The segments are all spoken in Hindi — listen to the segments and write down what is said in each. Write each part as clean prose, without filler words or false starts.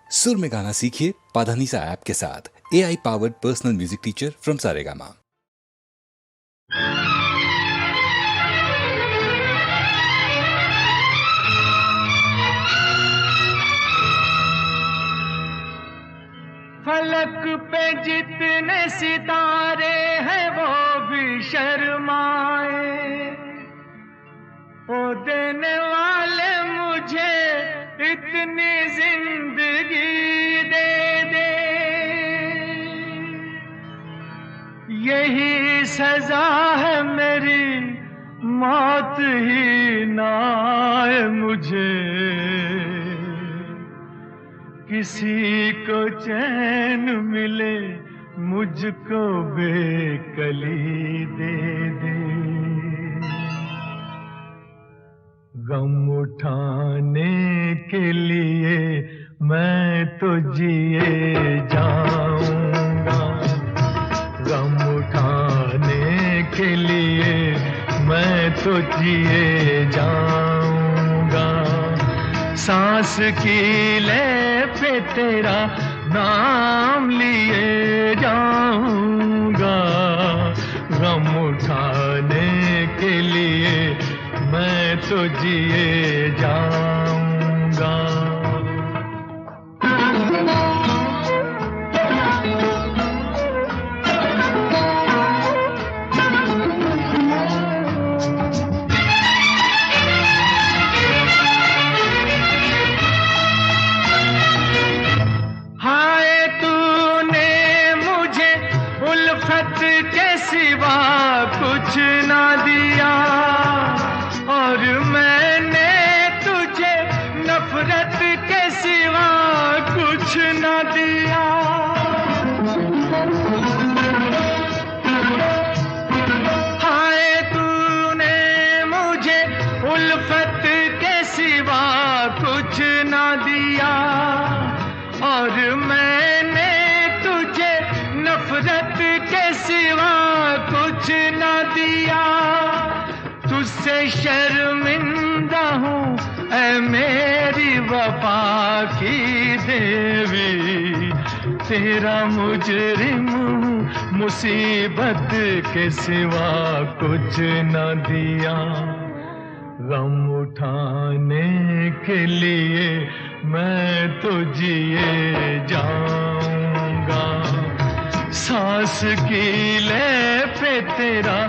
सुर में गाना सीखिए पाधानीसा ऐप के साथ। AI powered personal music teacher from Saregama. फलक पे जितने सितारे हैं वो भी शर्माए, ओ देने वाले मुझे इतनी जिंदगी दे दे। यही सजा है मेरी, मौत ही ना आए मुझे। किसी को चैन मिले, मुझको बेकली दे दे। गम उठाने के लिए मैं तो जिए जाऊंगा, गम उठाने के लिए मैं तो जिए जाऊंगा। सांस की ले पे तेरा नाम लिए जाऊंगा, गम उठाने के लिए मैं तो जिए जाऊंगा। सिवा कुछ ना दिया और मैंने तुझे नफरत के सिवा कुछ ना दिया। हाय तूने मुझे उल्फत के सिवा कुछ ना दिया और मैंने तुझे नफरत के सिवा कुछ ना दिया। तुझसे शर्मिंदा हूँ ऐ मेरी वफा की देवी, तेरा मुजरिम हूँ मुसीबत के सिवा कुछ ना दिया। गम उठाने के लिए मैं तो जिए जाऊंगा, सांस की ले पे तेरा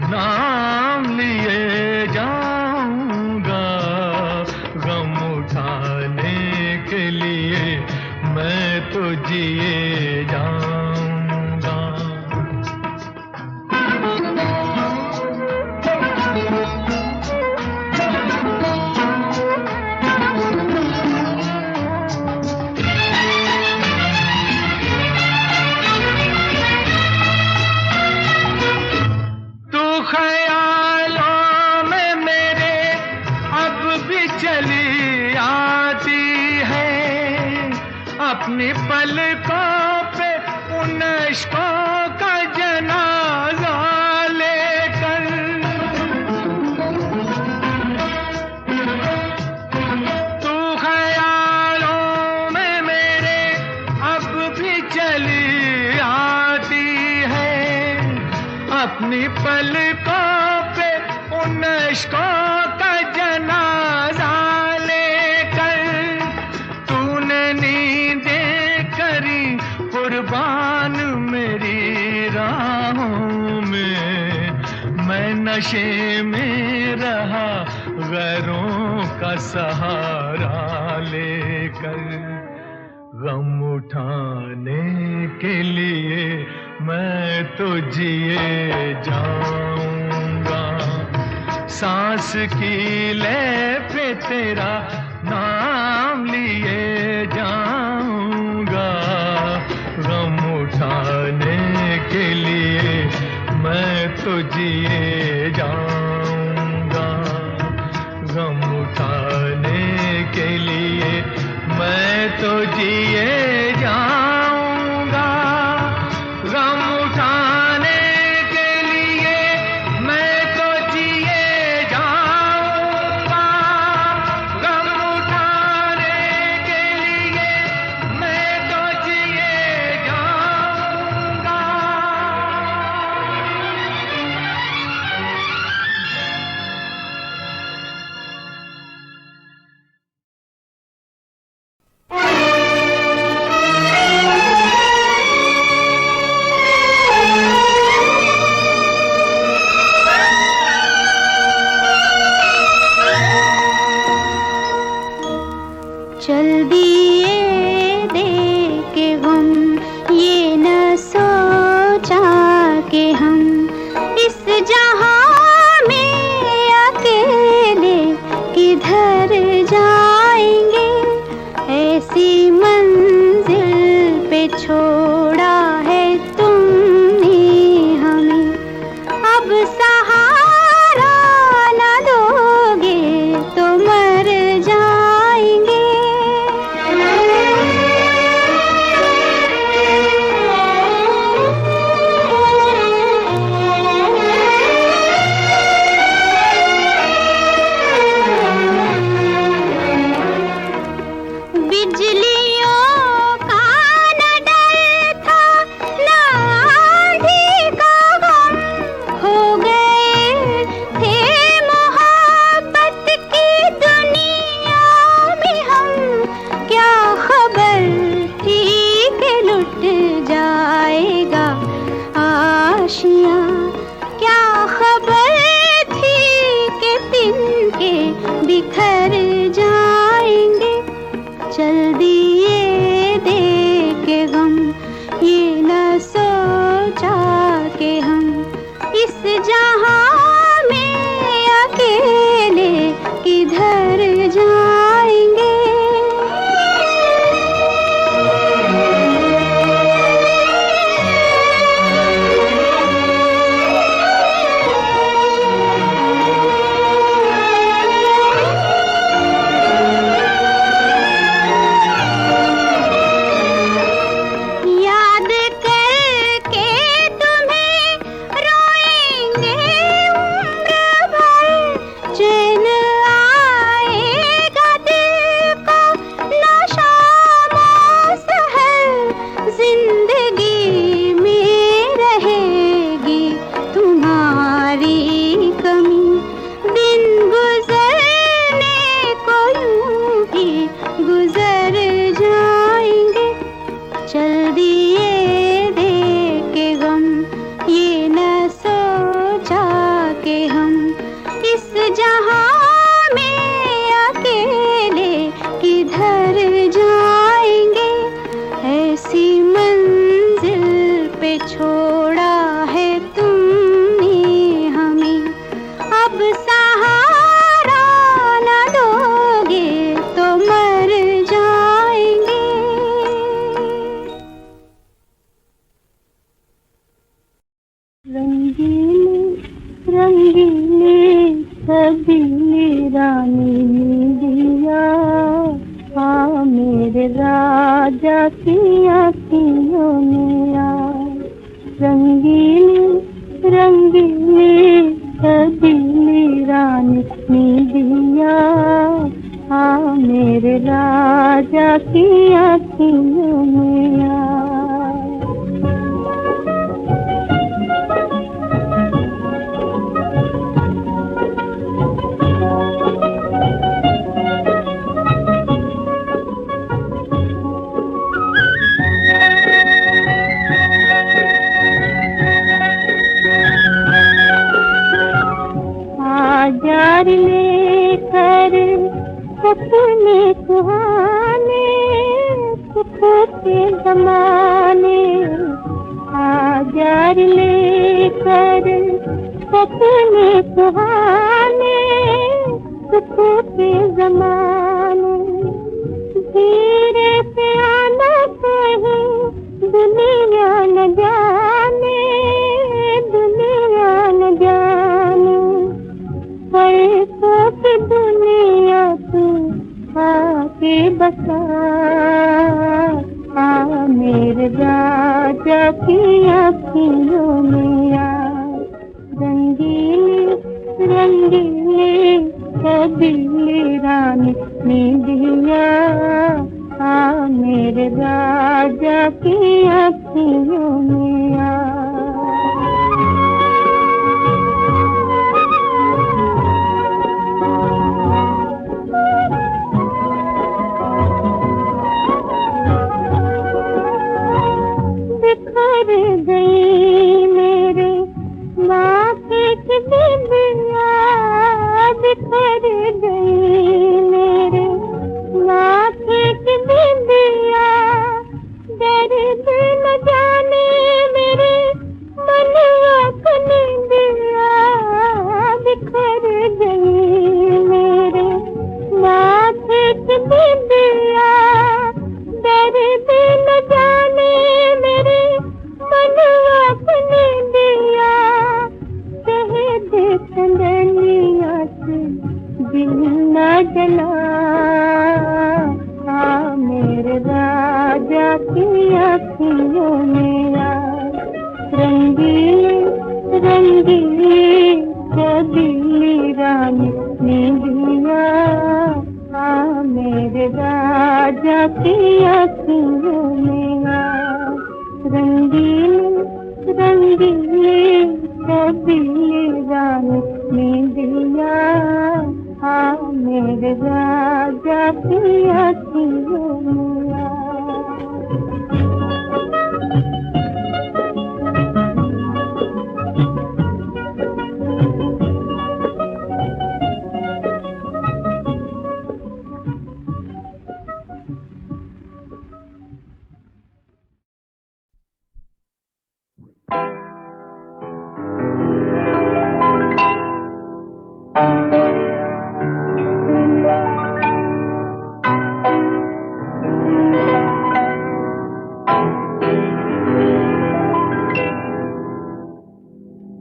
नाम लिए जाऊंगा। गम उठाने के लिए मैं तो जिए जाऊंगा। अपनी पलकों पे उन इश्कों का जनाजा लेकर, तू ख्यालों में मेरे अब भी चली आती है। अपनी पलकों पे उन इश्कों का जनाजा कुर्बान मेरी राहों में, मैं नशे में रहा गैरों का सहारा लेकर। गम उठाने के लिए मैं तो जिए जाऊंगा, सांस की ले पे तेरा नाम लिए जाऊंगा। गम उठाने के लिए मैं तो जिए जाऊंगा, गम उठाने के लिए मैं तो जिए जाऊंगा। गम उठाने के लिए मैं तो जिए जाऊंगा, गम उठाने के लिए मंजिल पे छोड़ा है तुमने हमें, अब सहारा न दोगे तो मर जाएंगे। बिजलियों का न डर था, न आंधी का गम, खो गए थे मोहब्बत की दुनिया में हम। क्या खबर थी कि लुट जाएगा आशियाँ, क्या खबर थी कि तिनके बिखर जाएंगे। चल दिए दे के गम, ये न सोचा कि हम इस जहां में अकेले किधर जाएंगे। याद करके तुम्हें रोएंगे उम्र भर, चैन आएगा दिल को न शाम और सहर। जिंदगी में रहेगी तुम्हारी कमी, दिन गुजरने को यूं ही गुजर जाएंगे। चल दिए दे के गम, ये न सोचा कि हम इस जहां में अकेले किधर जाएंगे। ऐसी मंजिल पे छोड़ा है तुमने हमें, अब सहारा न दोगे तो मर जाएंगे। रंगीले रंगीले सभी रानी दिया, हाँ मेरे राजा की आँखियों में आ। रंगीले रंगीले सभी रानी दिया, हाँ मेरे राजा की आँखियों में आ। आजार लेकर सपने सुहाने, सुखों के ज़माने। आजार लेकर सपने सुहाने, सुखों के ज़माने। धीरे से आना कहीं दुनिया न जाने, दुनिया न जाने। फर्शों की दुनिया तू आके बसा, आ मेरे राजा की आँखियों में आ। रंगीले रंगीले सभी रानी दिया, आ मेरे राजा की आँखियों में आ। बिखर गई मेरे माथे की बिंदिया, बिखर गई मेरे माथे की बिंदिया। दर्द न जाने मेरे मन की निंदिया, बिखर गई मेरे माथे की बिंदिया। की अखियों में यार, रंगीली रंगीली चली रानी ने दिया, हाँ मेरे राजा की अखियों में यार, रंगीली रंगीली चली रानी ने दिया, हाँ मेरे राजा की अखियों में यार।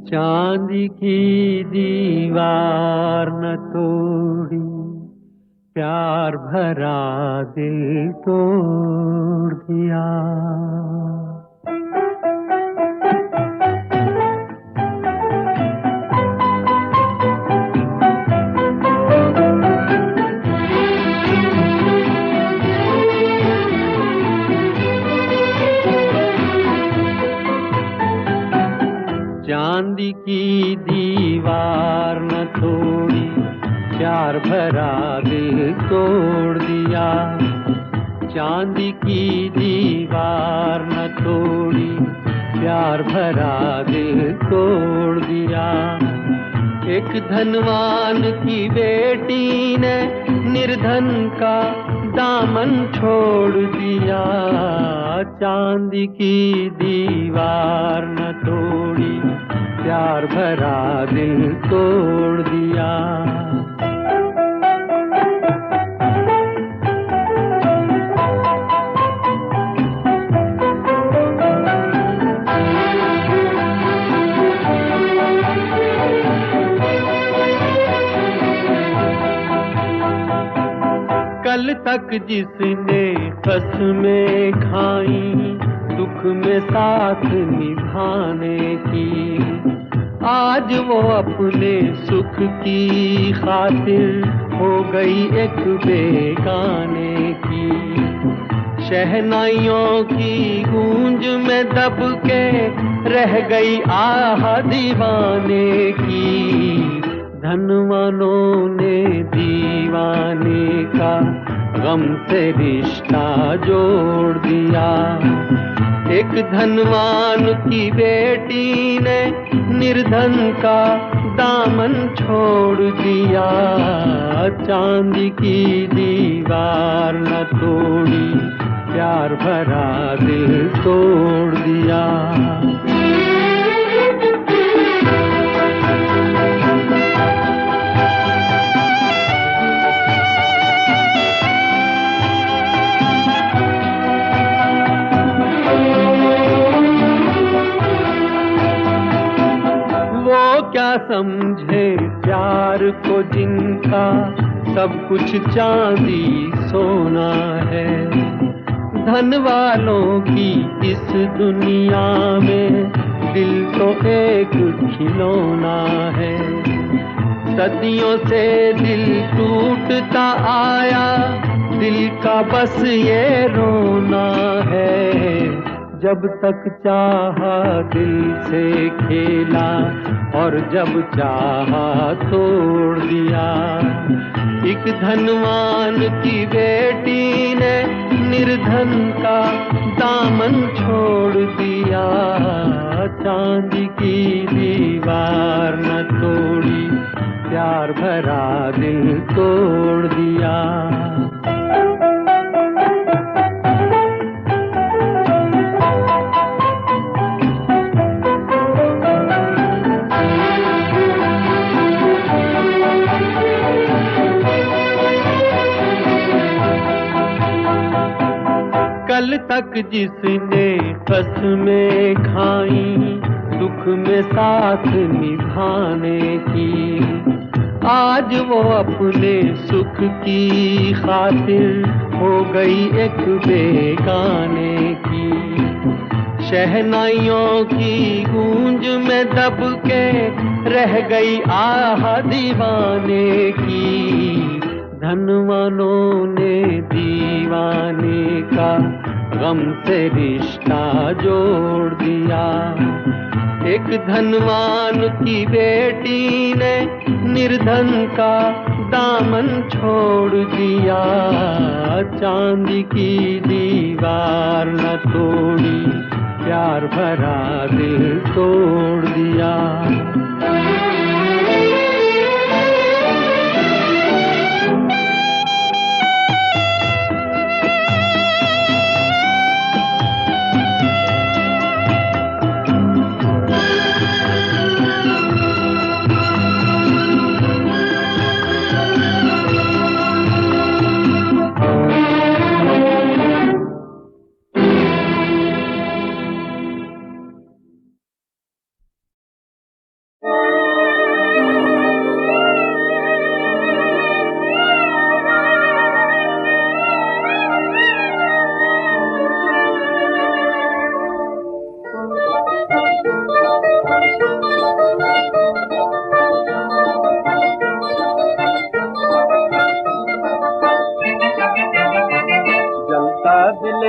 चांदी की दीवार न तोड़ी, प्यार भरा दिल तोड़ दिया। चांदी की दीवार न तोड़ी, प्यार भरा दिल तोड़ दिया। चांदी की दीवार न तोड़ी, प्यार भरा दिल तोड़ दिया। एक धनवान की बेटी ने निर्धन का दामन छोड़ दिया। चांदी की दीवार न तोड़ी, प्यार भरा दिल तोड़ दिया। कल तक जिसने कसमें खाई, दुख में साथ निभाने की, आज वो अपने सुख की खातिर हो गई एक बेगाने की। शहनाइयों की गूंज में दब के रह गई आह दीवाने की। धनवानों ने दीवाने का गम से रिश्ता जोड़ दिया। एक धनवान की बेटी ने निर्धन का दामन छोड़ दिया। चांदी की दीवार न तोड़ी, प्यार भरा दिल तोड़ दिया। क्या समझे प्यार को जिनका सब कुछ चांदी सोना है। धन वालों की इस दुनिया में दिल तो एक खिलौना है। सदियों से दिल टूटता आया, दिल का बस ये रोना है। जब तक चाहा दिल से खेला और जब चाहा तोड़ दिया। एक धनवान की बेटी ने निर्धन का दामन छोड़ दिया। चांदी की दीवार न तोड़ी, प्यार भरा दिल तोड़ दिया। कल तक जिसने कसमें खाई, दुख में साथ निभाने की, आज वो अपने सुख की खातिर हो गई एक बेगाने शहनाइयों की गूंज में दब के रह गई आह दीवाने की। धनवानों ने दीवाने का गम से रिश्ता जोड़ दिया। एक धनवान की बेटी ने निर्धन का दामन छोड़ दिया। चांदी की दीवार न तोड़ी, प्यार भरा दिल तोड़ दिया।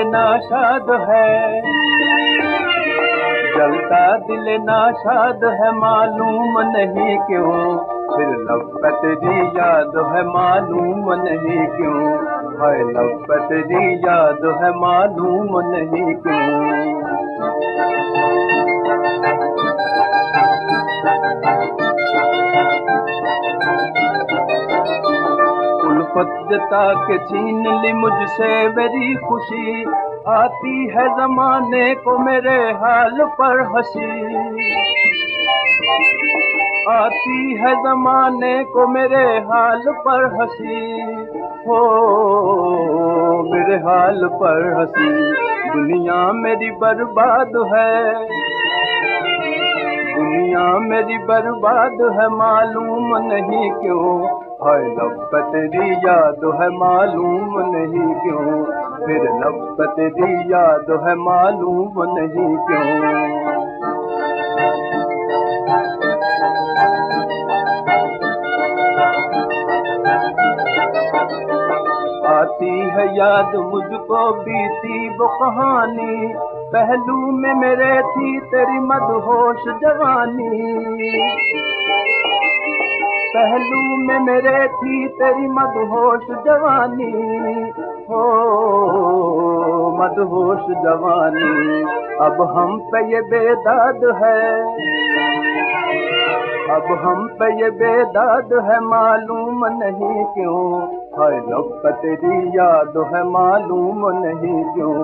नाशाद है, जलता दिल नाशाद है, मालूम नहीं क्यों। फिर लब पे तेरी याद है, मालूम नहीं क्यों। है लब पे तेरी याद है, मालूम नहीं क्यों। उल्फत जता के छीन ली मुझसे मेरी खुशी, आती है जमाने को मेरे हाल पर हंसी। आती है जमाने को मेरे हाल पर हंसी, हो मेरे हाल पर हंसी। दुनिया मेरी बर्बाद है, दुनिया मेरी बर्बाद है, मालूम नहीं क्यों। हाय लब पे तेरी याद है, मालूम नहीं क्यों। फिर लब पे तेरी याद है, मालूम नहीं क्यों। आती है याद मुझको बीती वो कहानी, पहलू में मेरे थी तेरी मदहोश जवानी। पहलू में मेरे थी तेरी मदहोश जवानी, हो मदहोश जवानी। अब हम पे ये बेदाद है, अब हम पे ये बेदाद है, मालूम नहीं क्यों। हाय लब पे तेरी याद है, मालूम नहीं क्यों।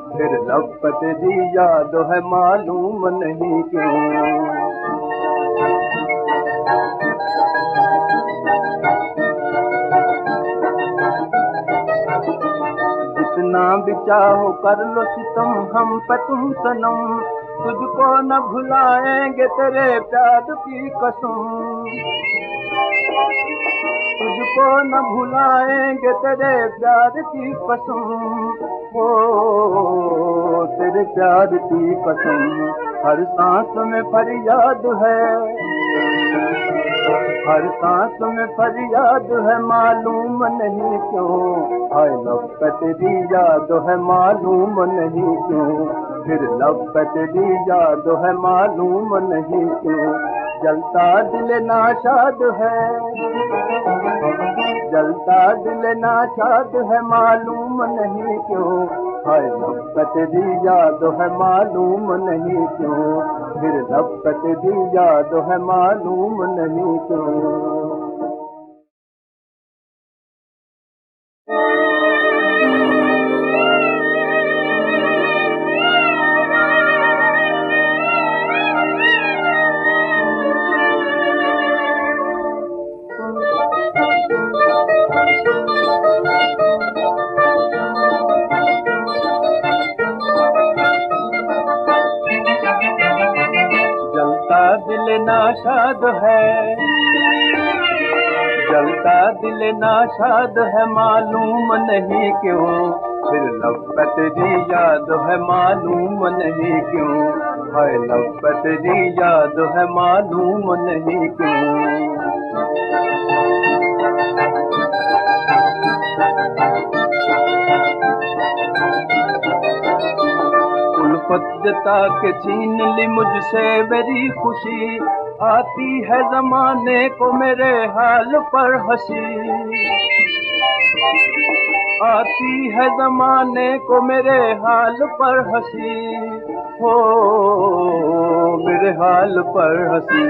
फिर लब पे तेरी याद है, मालूम नहीं क्यों। जितना भी चाहो कर लो सितम हम पे तुम सनम, तुझको न भुलाएंगे तेरे प्यार की कसम। तुझको न भुलाएंगे तेरे प्यार की कसम, हो तेरे प्यार की कसम। हर सांस में फरियाद है, हर सांस में फरियाद है, मालूम नहीं क्यों। हाय लब पे तेरी याद है, मालूम नहीं क्यों। फिर लब पे तेरी याद है, मालूम नहीं क्यों। जलता दिल नाशाद है, जलता दिल नाशाद है, मालूम नहीं क्यों। हाय लब पे तेरी याद है, मालूम नहीं क्यों। फिर लब पे तेरी याद है, मालूम नहीं क्यों। दिल नाशाद है, जलता दिल नाशाद है, मालूम नहीं क्यों। फिर लब पे तेरी याद है मालूम नहीं क्यों, हाय लब पे तेरी याद है मालूम नहीं क्यों। उल्फत जता के छीन ली मुझसे मेरी खुशी, आती है जमाने को मेरे हाल पर हंसी, आती है जमाने को मेरे हाल पर हंसी, हो मेरे हाल पर हंसी।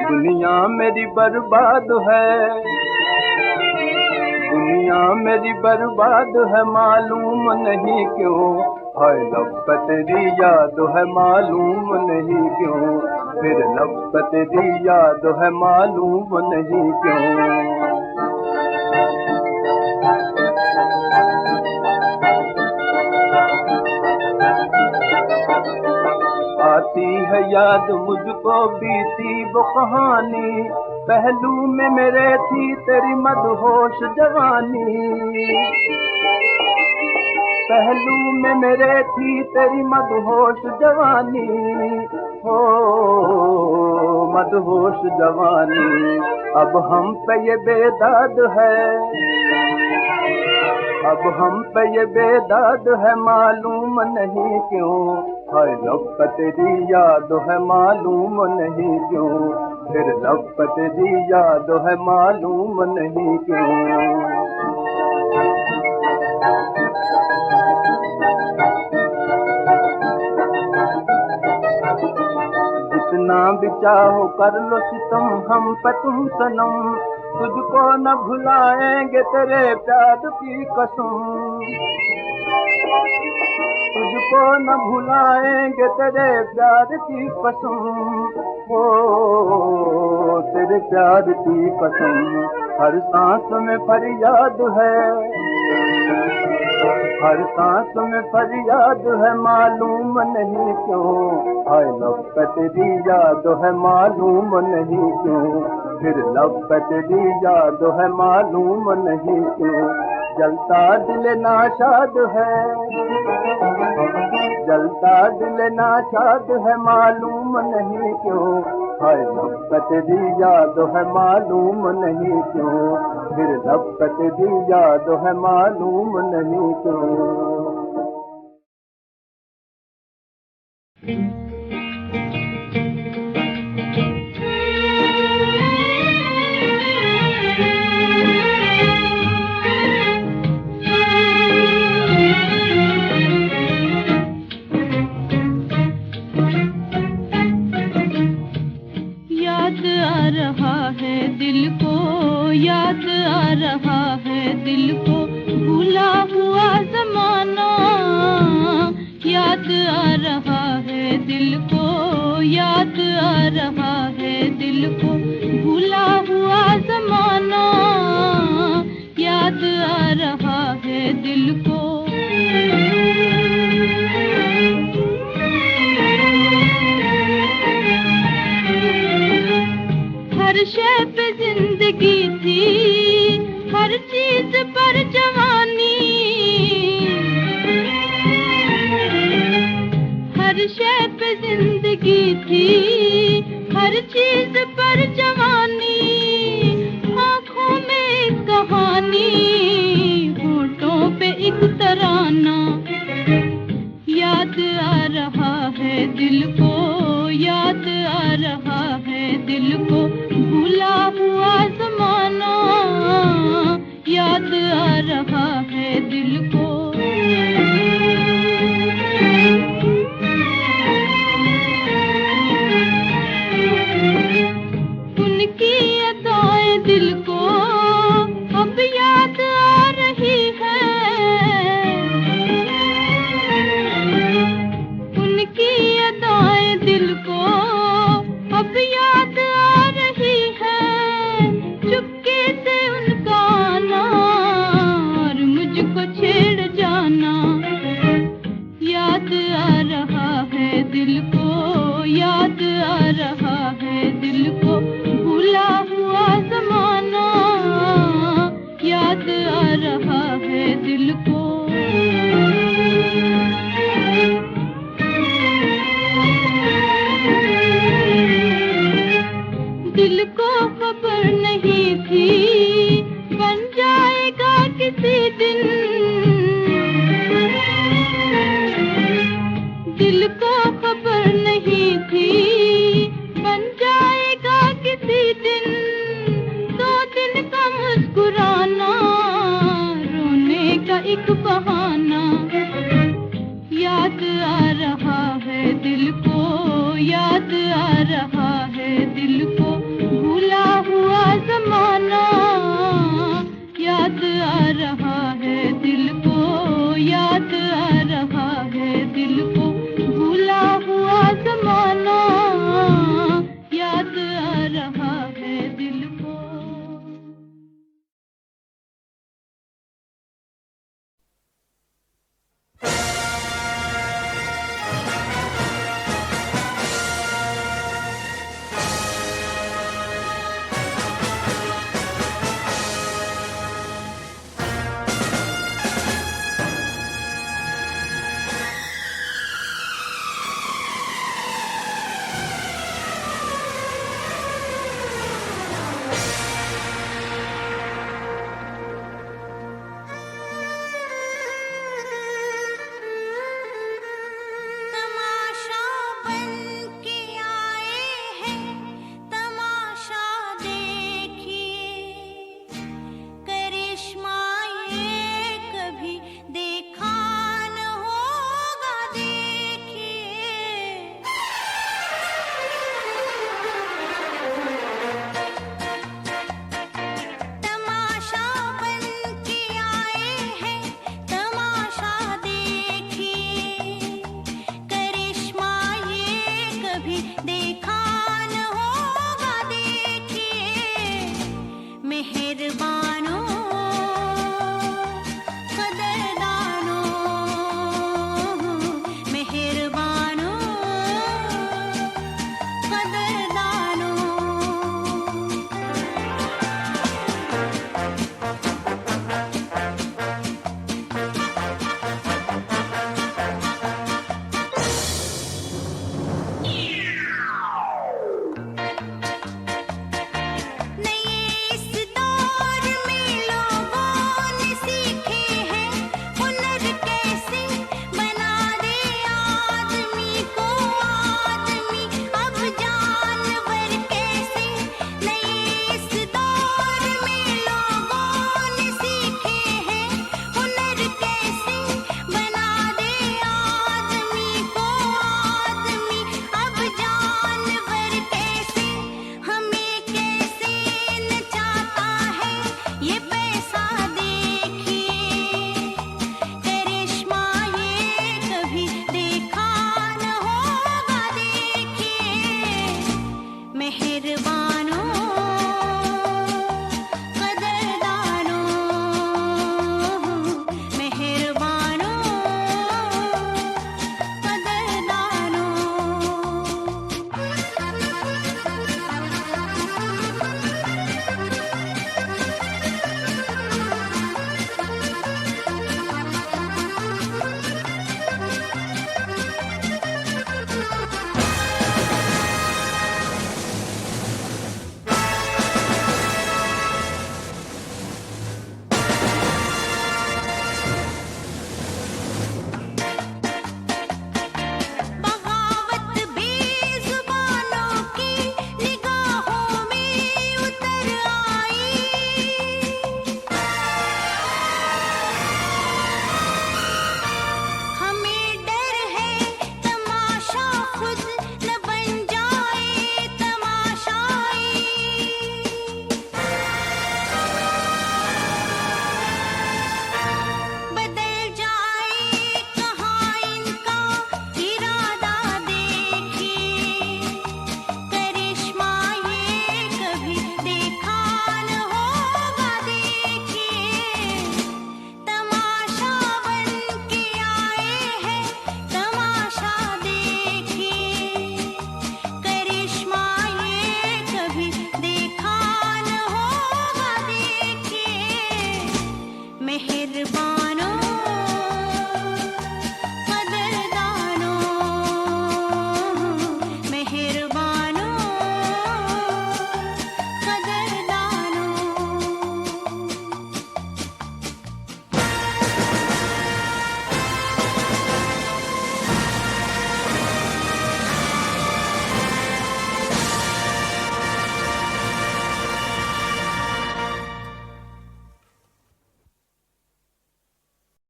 दुनिया मेरी बर्बाद है, दुनिया मेरी बर्बाद है मालूम नहीं क्यों, हाय लब पे तेरी याद है मालूम नहीं क्यों, फिर लब पे तेरी याद है मालूम नहीं क्यों। आती है याद मुझको बीती वो कहानी, पहलू में मेरे थी तेरी मदहोश जवानी, पहलू में मेरे थी तेरी मदहोश जवानी, हो मदहोश जवानी। अब हम पे ये बेदाद है, अब हम पे ये बेदाद है मालूम नहीं क्यों, हाय लब पे तेरी याद है मालूम नहीं क्यों, फिर लब पे तेरी याद है मालूम नहीं क्यों। जितना भी चाहो कर लो सितम हम पे तुम सनम, तुझको न भुलाएंगे तेरे प्यार की कसम, तुझको न भुलाएंगे तेरे प्यार की कसम, ओ तेरे प्यार की कसम। हर सांस में फरियाद है, हर सांस में फरियाद है मालूम नहीं क्यों, हाय लब पे तेरी याद है मालूम नहीं क्यों, फिर लब पे तेरी याद है मालूम नहीं क्यों। जलता दिल नाशाद है, जलता दिल नाशाद है मालूम नहीं क्यों, हाय लब पे तेरी याद है मालूम नहीं क्यों, फिर लब पे तेरी याद है मालूम नहीं क्यों। याद आ रहा है दिल को, याद आ रहा है दिल को, भूला हुआ जमाना, याद आ रहा है दिल को, याद आ रहा है दिल को, भूला हुआ जमाना, याद आ रहा है दिल को। हर शय पे जिंदगी थी, हर चीज पर जवानी, हर शय पे जिंदगी थी, हर चीज पर जवानी, आँखों में एक कहानी, होठों पे एक तराना, याद आ रहा है दिल को, याद आ रहा है दिल को, भूला हुआ जमाना, याद आ रहा है दिल को।